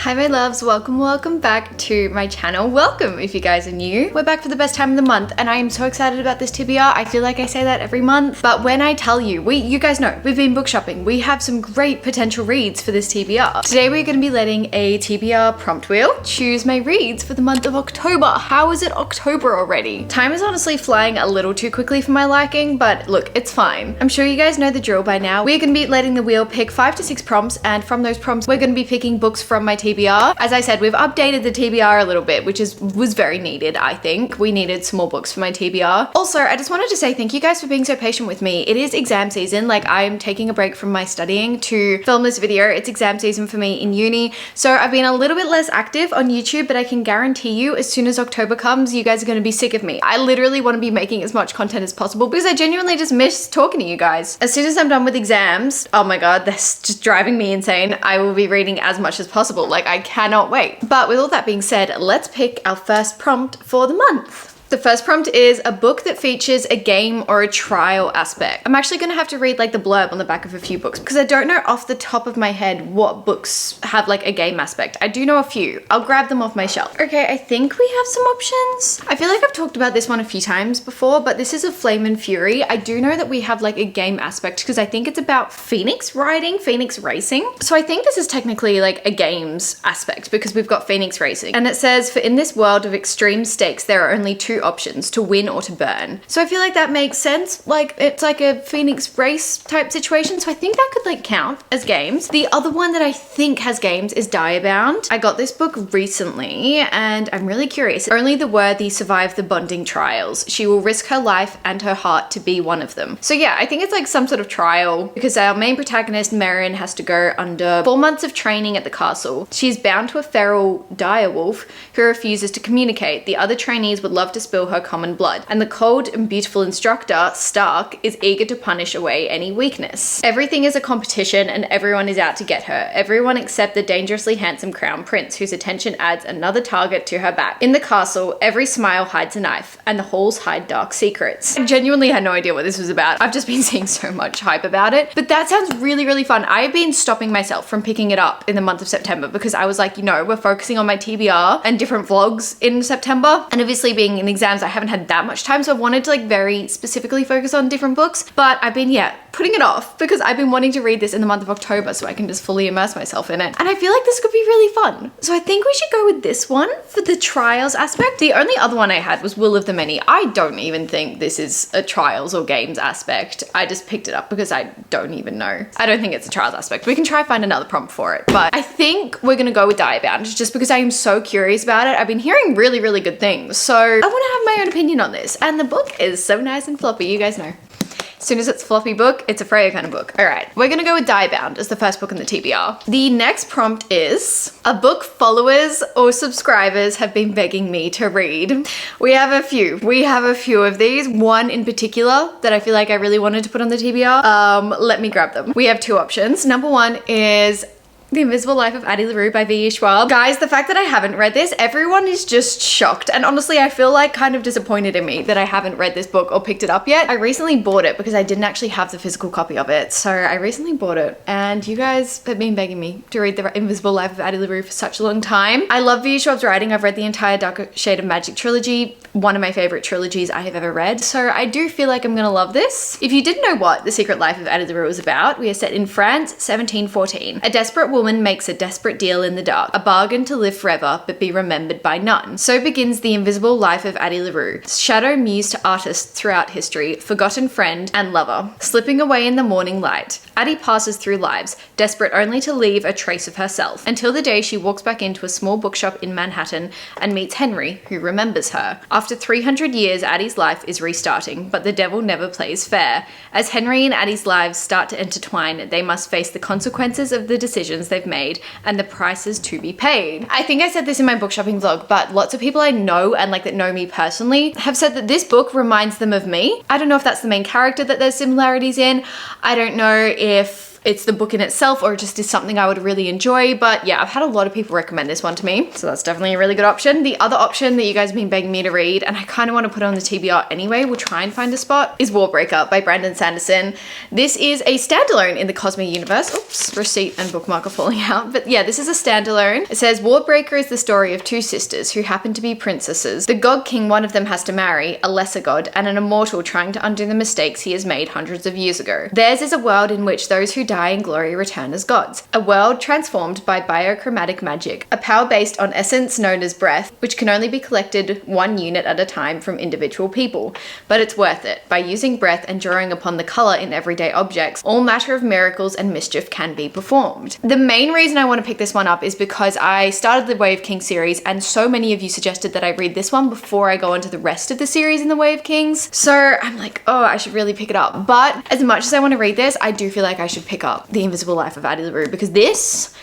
Hi my loves, welcome back to my channel. Welcome if you guys are new. We're back for the best time of the month and I am so excited about this TBR. I feel like I say that every month, but when I tell you, you guys know, we've been book shopping. We have some great potential reads for this TBR. Today we're gonna be letting a TBR prompt wheel choose my reads for the month of October. How is it October already? Time is honestly flying a little too quickly for my liking, but look, it's fine. I'm sure you guys know the drill by now. We're gonna be letting the wheel pick 5 to 6 prompts, and from those prompts, we're gonna be picking books from my TBR. As I said, we've updated the TBR a little bit, which was very needed, I think. We needed some more books for my TBR. Also, I just wanted to say thank you guys for being so patient with me. It is exam season. Like, I'm taking a break from my studying to film this video. It's exam season for me in uni. So I've been a little bit less active on YouTube, but I can guarantee you as soon as October comes, you guys are gonna be sick of me. I literally want to be making as much content as possible because I genuinely just miss talking to you guys. As soon as I'm done with exams, oh my God, that's just driving me insane. I will be reading as much as possible. Like, I cannot wait. But with all that being said, let's pick our first prompt for the month. The first prompt is a book that features a game or a trial aspect. I'm actually gonna have to read like the blurb on the back of a few books because I don't know off the top of my head what books have like a game aspect. I do know a few. I'll grab them off my shelf. Okay, I think we have some options. I feel like I've talked about this one a few times before, but this is a Flame and Fury. I do know that we have like a game aspect because I think it's about Phoenix riding, Phoenix racing. So I think this is technically like a games aspect because we've got Phoenix racing. And it says, for in this world of extreme stakes, there are only 2 options, to win or to burn. So I feel like that makes sense. Like, it's like a Phoenix race type situation. So I think that could like count as games. The other one that I think has games is Diabound. I got this book recently and I'm really curious. Only the worthy survive the bonding trials. She will risk her life and her heart to be one of them. So yeah, I think it's like some sort of trial because our main protagonist, Marion, has to go under 4 months of training at the castle. She's bound to a feral direwolf who refuses to communicate. The other trainees would love to spill her common blood, and the cold and beautiful instructor, Stark, is eager to punish away any weakness. Everything is a competition and everyone is out to get her. Everyone except the dangerously handsome crown prince, whose attention adds another target to her back. In the castle, every smile hides a knife, and the halls hide dark secrets. I genuinely had no idea what this was about. I've just been seeing so much hype about it, but that sounds really, really fun. I've been stopping myself from picking it up in the month of September because I was like, you know, we're focusing on my TBR and different vlogs in September, and obviously being in exams, I haven't had that much time, so I wanted to like very specifically focus on different books, but I've been, putting it off because I've been wanting to read this in the month of October so I can just fully immerse myself in it. And I feel like this could be really fun. So I think we should go with this one for the trials aspect. The only other one I had was Will of the Many. I don't even think this is a trials or games aspect. I just picked it up because I don't even know. I don't think it's a trials aspect. We can try find another prompt for it, but I think we're gonna go with Diabound just because I am so curious about it. I've been hearing really, really good things. So I wanna have my own opinion on this. And the book is so nice and floppy, you guys know. As soon as it's a floppy book, it's a Freya kind of book. All right, we're gonna go with Diabound as the first book in the TBR. The next prompt is a book followers or subscribers have been begging me to read. We have a few. We have a few of these. One in particular that I feel like I really wanted to put on the TBR. Let me grab them. We have 2 options. Number 1 is The Invisible Life of Addie LaRue by V.E. Schwab. Guys, the fact that I haven't read this, everyone is just shocked. And honestly, I feel like kind of disappointed in me that I haven't read this book or picked it up yet. I recently bought it because I didn't actually have the physical copy of it. So I recently bought it and you guys have been begging me to read The Invisible Life of Addie LaRue for such a long time. I love V.E. Schwab's writing. I've read the entire Dark Shade of Magic trilogy, one of my favorite trilogies I have ever read. So I do feel like I'm gonna love this. If you didn't know what The Secret Life of Addie LaRue is about, we are set in France, 1714. A desperate woman makes a desperate deal in the dark, a bargain to live forever but be remembered by none. So begins the invisible life of Addie LaRue, shadow muse to artists throughout history, forgotten friend and lover. Slipping away in the morning light, Addie passes through lives, desperate only to leave a trace of herself, until the day she walks back into a small bookshop in Manhattan and meets Henry, who remembers her. After 300 years, Addie's life is restarting, but the devil never plays fair. As Henry and Addie's lives start to intertwine, they must face the consequences of the decisions they've made and the prices to be paid. I think I said this in my book shopping vlog, but lots of people I know and like that know me personally have said that this book reminds them of me. I don't know if that's the main character that there's similarities in. I don't know if if it's the book in itself or just is something I would really enjoy. But yeah, I've had a lot of people recommend this one to me, so that's definitely a really good option. The other option that you guys have been begging me to read, and I kind of want to put on the TBR anyway, we'll try and find a spot, is Warbreaker by Brandon Sanderson. This is a standalone in the Cosmo universe. Oops, receipt and bookmark are falling out. But yeah, this is a standalone. It says, Warbreaker is the story of two sisters who happen to be princesses. The god king one of them has to marry, a lesser god, and an immortal trying to undo the mistakes he has made hundreds of years ago. Theirs is a world in which those who die in glory return as gods. A world transformed by biochromatic magic, a power based on essence known as breath, which can only be collected one unit at a time from individual people. But it's worth it. By using breath and drawing upon the color in everyday objects, all matter of miracles and mischief can be performed. The main reason I want to pick this one up is because I started the Way of Kings series, and so many of you suggested that I read this one before I go into the rest of the series in the Way of Kings. So I'm like, oh, I should really pick it up. But as much as I want to read this, I do feel like I should pick up The Invisible Life of Addie LaRue, because this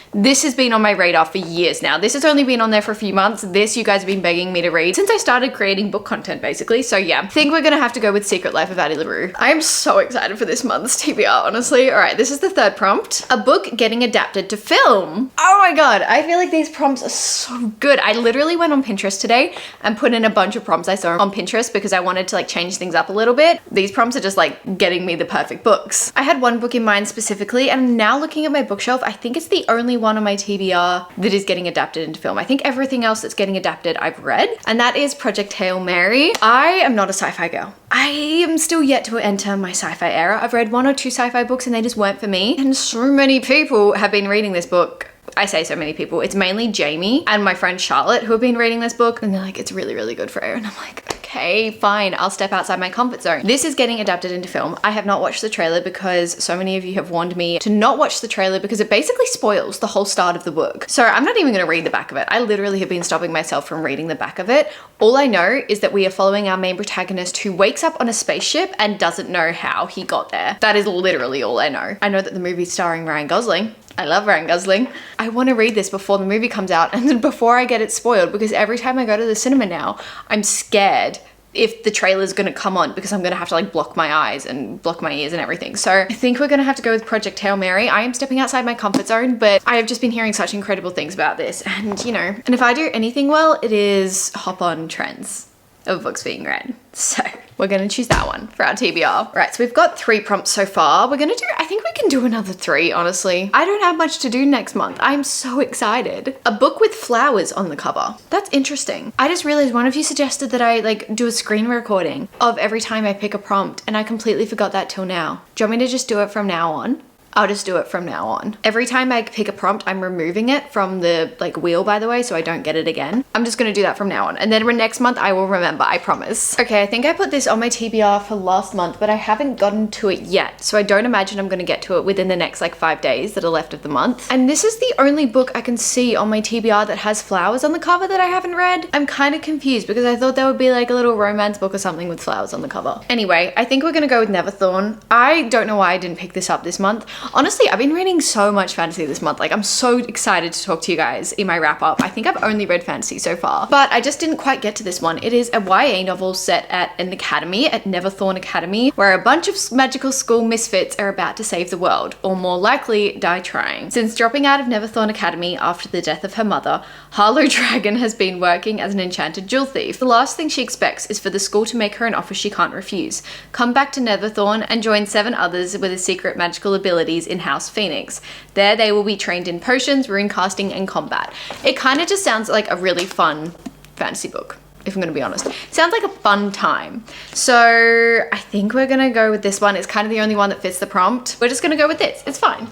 has been on my radar for years now. This has only been on there for a few months. This you guys have been begging me to read since I started creating book content, basically. So yeah, I think we're gonna have to go with Secret Life of Addie LaRue. I am so excited for this month's TBR, honestly. All right, this is the third prompt. A book getting adapted to film. Oh my God, I feel like these prompts are so good. I literally went on Pinterest today and put in a bunch of prompts I saw on Pinterest because I wanted to like change things up a little bit. These prompts are just like getting me the perfect books. I had one book in mind specifically, and now looking at my bookshelf, I think it's the only one on my TBR that is getting adapted into film. I think everything else that's getting adapted I've read, and that is Project Hail Mary. I am not a sci-fi girl. I am still yet to enter my sci-fi era. I've read 1 or 2 sci-fi books and they just weren't for me. And so many people have been reading this book. I say so many people. It's mainly Jamie and my friend Charlotte who have been reading this book, and they're like, it's really, really good for her. And I'm like, okay, fine, I'll step outside my comfort zone. This is getting adapted into film. I have not watched the trailer because so many of you have warned me to not watch the trailer because it basically spoils the whole start of the book. So I'm not even gonna read the back of it. I literally have been stopping myself from reading the back of it. All I know is that we are following our main protagonist who wakes up on a spaceship and doesn't know how he got there. That is literally all I know. I know that the movie's starring Ryan Gosling. I love Ryan Gosling. I want to read this before the movie comes out and before I get it spoiled, because every time I go to the cinema now, I'm scared if the trailer's gonna come on because I'm gonna have to like block my eyes and block my ears and everything. So I think we're gonna have to go with Project Hail Mary. I am stepping outside my comfort zone, but I have just been hearing such incredible things about this, and you know, and if I do anything well, it is hop on trends of books being read. So we're gonna choose that one for our TBR. All right, so we've got 3 prompts so far. We're gonna do, I think we can do another 3, honestly. I don't have much to do next month. I'm so excited. A book with flowers on the cover. That's interesting. I just realized one of you suggested that I like do a screen recording of every time I pick a prompt, and I completely forgot that till now. Do you want me to just do it from now on? I'll just do it from now on. Every time I pick a prompt, I'm removing it from the like wheel, by the way, so I don't get it again. I'm just gonna do that from now on. And then next month I will remember, I promise. Okay, I think I put this on my TBR for last month, but I haven't gotten to it yet. So I don't imagine I'm gonna get to it within the next like 5 days that are left of the month. And this is the only book I can see on my TBR that has flowers on the cover that I haven't read. I'm kind of confused because I thought there would be like a little romance book or something with flowers on the cover. Anyway, I think we're gonna go with Neverthorn. I don't know why I didn't pick this up this month. Honestly, I've been reading so much fantasy this month. Like, I'm so excited to talk to you guys in my wrap up. I think I've only read fantasy so far, but I just didn't quite get to this one. It is a YA novel set at an academy, at Neverthorn Academy, where a bunch of magical school misfits are about to save the world, or more likely, die trying. Since dropping out of Neverthorn Academy after the death of her mother, Harlow Dragon has been working as an enchanted jewel thief. The last thing she expects is for the school to make her an offer she can't refuse. Come back to Neverthorn and join 7 others with secret magical abilities in House Phoenix. There they will be trained in potions, rune casting, and combat. It kind of just sounds like a really fun fantasy book, if I'm gonna be honest. Sounds like a fun time. So I think we're gonna go with this one. It's kind of the only one that fits the prompt. We're just gonna go with this. It's fine.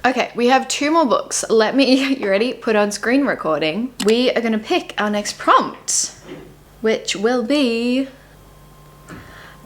Okay, we have 2 more books. Let me, you ready? Put on screen recording. We are gonna pick our next prompt, which will be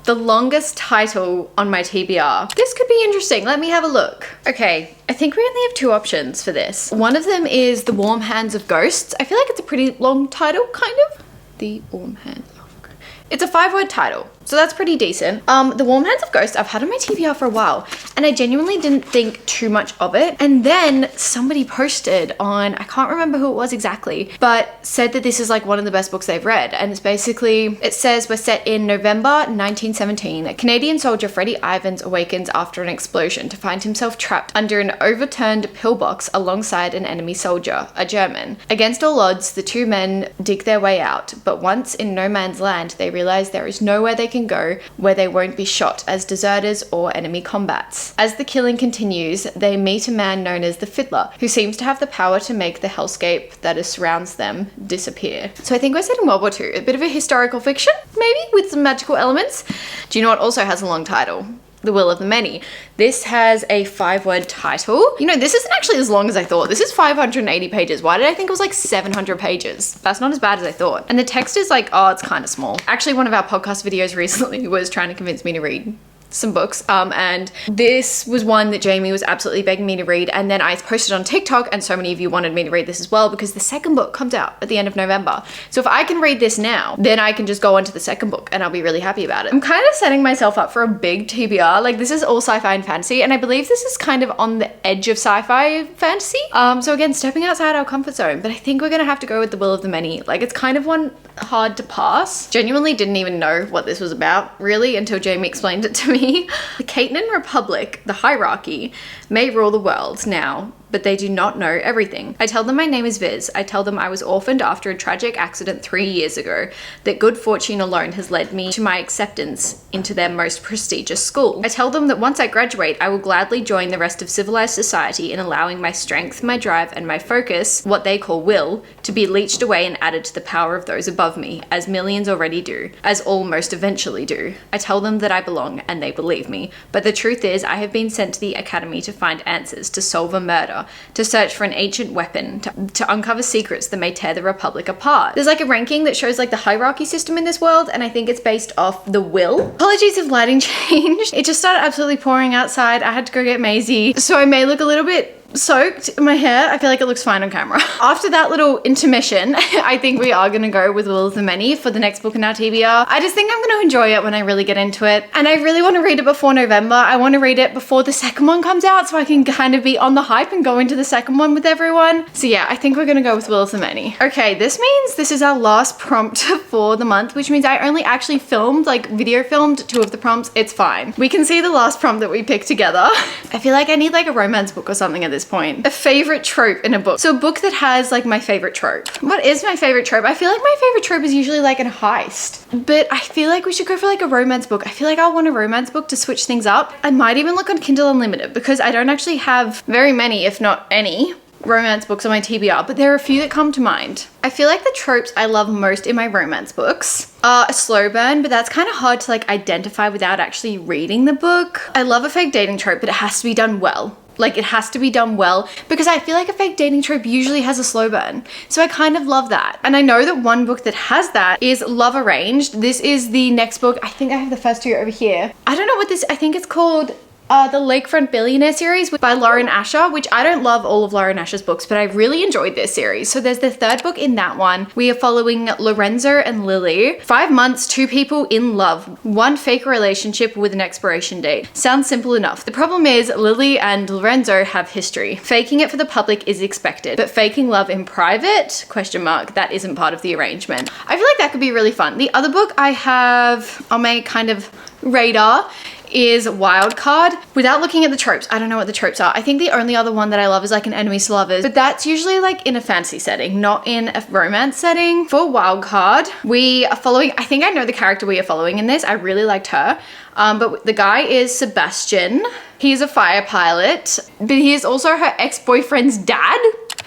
the longest title on my TBR. This could be interesting. Let me have a look. Okay, I think we only have 2 options for this. One of them is The Warm Hands of Ghosts. I feel like it's a pretty long title, kind of. The Warm Hands of Ghosts. It's a 5-word title. So that's pretty decent. The Warm Hands of Ghost, I've had on my TBR for a while, and I genuinely didn't think too much of it. And then somebody posted on, I can't remember who it was exactly, but said that this is like one of the best books they've read. And it's basically, it says we're set in November 1917. A Canadian soldier, Freddie Ivans, awakens after an explosion to find himself trapped under an overturned pillbox alongside an enemy soldier, a German. Against all odds, the two men dig their way out, but once in no man's land, they realize there is nowhere they can go where they won't be shot as deserters or enemy combats. As the killing continues, they meet a man known as the Fiddler, who seems to have the power to make the hellscape that surrounds them disappear. So I think we're set in World War II, a bit of a historical fiction, maybe, with some magical elements. Do you know what also has a long title? The Will of the Many. This has a 5-word title. You know, this isn't actually as long as I thought. This is 580 pages. Why did I think it was like 700 pages? That's not as bad as I thought. And the text is like, oh, it's kind of small. Actually, one of our podcast videos recently was trying to convince me to read some books, and this was one that Jamie was absolutely begging me to read, and then I posted on TikTok, and so many of you wanted me to read this as well because the second book comes out at the end of November. So if I can read this now, then I can just go on to the second book and I'll be really happy about it. I'm kind of setting myself up for a big TBR. Like, this is all sci-fi and fantasy, and I believe this is kind of on the edge of sci-fi fantasy. So again, stepping outside our comfort zone, but I think we're gonna have to go with The Will of the Many. Like, it's kind of one hard to pass. Genuinely didn't even know what this was about, really, until Jamie explained it to me. The Catenan Republic, the hierarchy, may rule the world now, but they do not know everything. I tell them my name is Viz. I tell them I was orphaned after a tragic accident 3 years ago, that good fortune alone has led me to my acceptance into their most prestigious school. I tell them that once I graduate, I will gladly join the rest of civilized society in allowing my strength, my drive, and my focus, what they call will, to be leached away and added to the power of those above me, as millions already do, as all most eventually do. I tell them that I belong, and they believe me. But the truth is, I have been sent to the academy to find answers, to solve a murder, to search for an ancient weapon, to uncover secrets that may tear the Republic apart. There's like a ranking that shows like the hierarchy system in this world, and I think it's based off the will. Apologies if lighting changed. It just started absolutely pouring outside. I had to go get Maisie, so I may look a little bit soaked in my hair. I feel like it looks fine on camera. After that little intermission, I think we are gonna go with Will of the Many for the next book in our TBR. I just think I'm gonna enjoy it when I really get into it. And I really wanna read it before November. I wanna read it before the second one comes out so I can kind of be on the hype and go into the second one with everyone. So yeah, I think we're gonna go with Will of the Many. Okay, this means this is our last prompt for the month, which means I only actually filmed, like video filmed 2 of the prompts. It's fine. We can see the last prompt that we picked together. I feel like I need like a romance book or something at this point. A favorite trope in a book. So a book that has like my favorite trope. What is my favorite trope? I feel like my favorite trope is usually like a heist, but I feel like we should go for like a romance book. I feel like I'll want a romance book to switch things up. I might even look on Kindle Unlimited because I don't actually have very many, if not any, romance books on my TBR, but there are a few that come to mind. I feel like the tropes I love most in my romance books are a slow burn, but that's kind of hard to like identify without actually reading the book. I love a fake dating trope, but it has to be done well. Like, it has to be done well because I feel like a fake dating trope usually has a slow burn. So I kind of love that. And I know that one book that has that is Love Arranged. This is the next book. I think I have the first 2 over here. I don't know what this, I think it's called the Lakefront Billionaire series by Lauren Asher, which I don't love all of Lauren Asher's books, but I really enjoyed this series. So there's the 3rd book in that one. We are following Lorenzo and Lily. 5 months, 2 people in love, 1 fake relationship with an expiration date. Sounds simple enough. The problem is Lily and Lorenzo have history. Faking it for the public is expected, but faking love in private, ? That isn't part of the arrangement. I feel like that could be really fun. The other book I have on my kind of radar is Wild Card. Without looking at the tropes, I don't know what the tropes are. I think the only other one that I love is like an enemies to lovers, but that's usually like in a fantasy setting, not in a romance setting. For Wild Card, we are following, I think I know the character we are following in this. I really liked her. But the guy is Sebastian. He's a fire pilot, but he is also her ex-boyfriend's dad.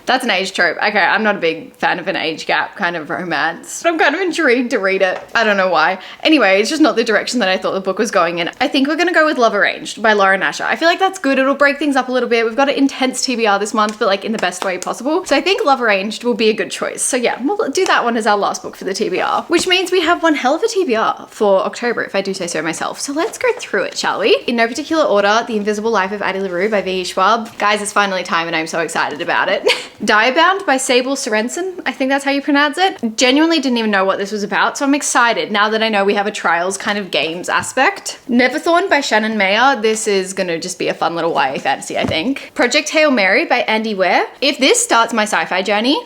That's an age trope. Okay, I'm not a big fan of an age gap kind of romance, but I'm kind of intrigued to read it. I don't know why. Anyway, it's just not the direction that I thought the book was going in. I think we're gonna go with Love Arranged by Lauren Asher. I feel like that's good. It'll break things up a little bit. We've got an intense TBR this month, but like in the best way possible. So I think Love Arranged will be a good choice. So yeah, we'll do that one as our last book for the TBR, which means we have one hell of a TBR for October, if I do say so myself. So let's go through it, shall we? In no particular order, The Invisible Life of Addie LaRue by V.E. Schwab. Guys, it's finally time and I'm so excited about it. Diabound by Sable Sorensen. I think that's how you pronounce it. Genuinely didn't even know what this was about, so I'm excited now that I know we have a trials kind of games aspect. Neverthorn by Shannon Mayer. This is gonna just be a fun little YA fantasy, I think. Project Hail Mary by Andy Ware. If this starts my sci-fi journey,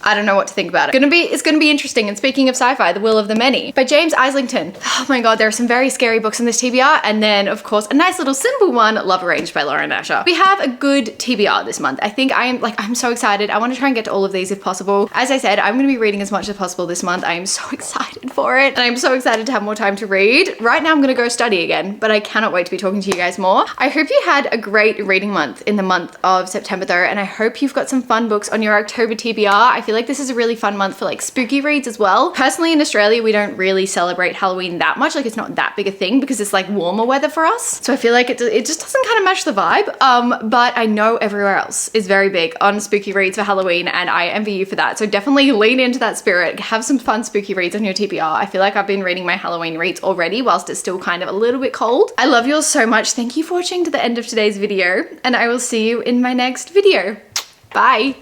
I don't know what to think about it. It's gonna be interesting. And speaking of sci-fi, The Will of the Many by James Islington. Oh my God, there are some very scary books in this TBR. And then of course, a nice little simple one, Love Arranged by Lauren Asher. We have a good TBR this month. I think I'm so excited. I want to try and get to all of these if possible. As I said, I'm gonna be reading as much as possible this month. I am so excited for it. And I'm so excited to have more time to read. Right now I'm gonna go study again, but I cannot wait to be talking to you guys more. I hope you had a great reading month in the month of September though. And I hope you've got some fun books on your October TBR. I feel like this is a really fun month for like spooky reads as well. Personally, in Australia, we don't really celebrate Halloween that much. Like it's not that big a thing because it's like warmer weather for us. So I feel like it just doesn't kind of match the vibe. But I know everywhere else is very big on spooky reads for Halloween and I envy you for that. So definitely lean into that spirit. Have some fun spooky reads on your TBR. I feel like I've been reading my Halloween reads already whilst it's still kind of a little bit cold. I love you all so much. Thank you for watching to the end of today's video and I will see you in my next video. Bye.